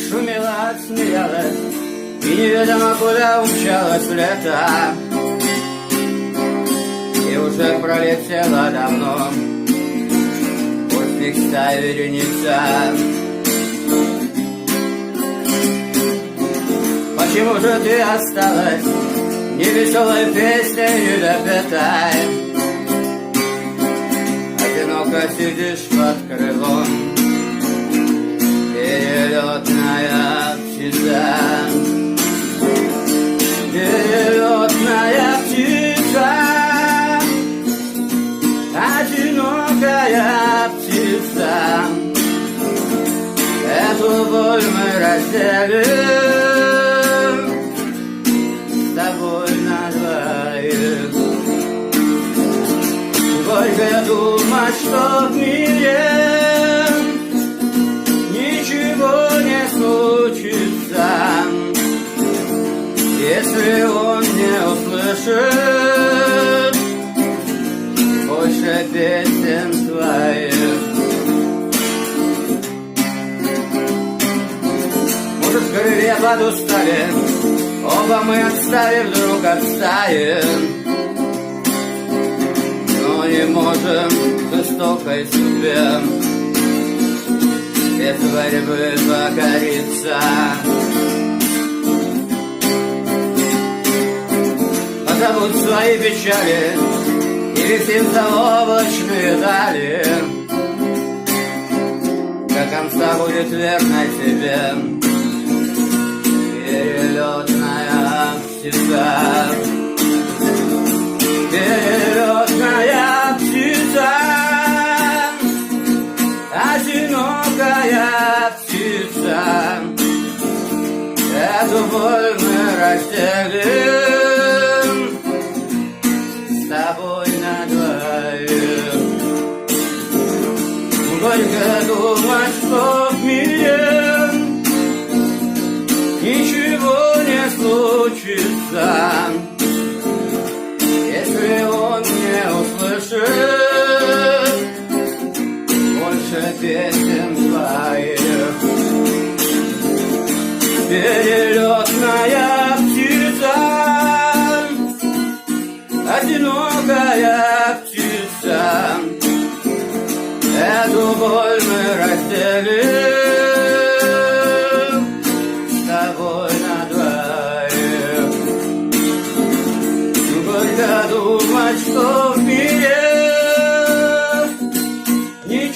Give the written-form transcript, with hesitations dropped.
шумела, смеялась, и неведомо куда умчалась в лето. И уже пролетела давно после стаи вереница. Почему же ты осталась невеселой песней недопетай? Одиноко сидишь под крылом, перелетная птица. Перелетная птица, одинокая птица. Эту боль мы разделим с тобой на двоих. Горько думать, что в мире ничего не случится, если он не услышит больше песен твоих. Может, крылья подустали, оба мы отстали, вдруг отстаем, но не можем жестокой судьбе без борьбы покориться. Позовут свои печали и летим за облачные дали. До конца будет верной тебе перелетная птица. Перелетная птица, одинокая птица. Эту боль мы разделим с тобой на двоих. Горько думать, что в мире ничего не случится, если он не услышит больше песен твоих. Перелетная птица, одинокая птица. Эту боль мы разделим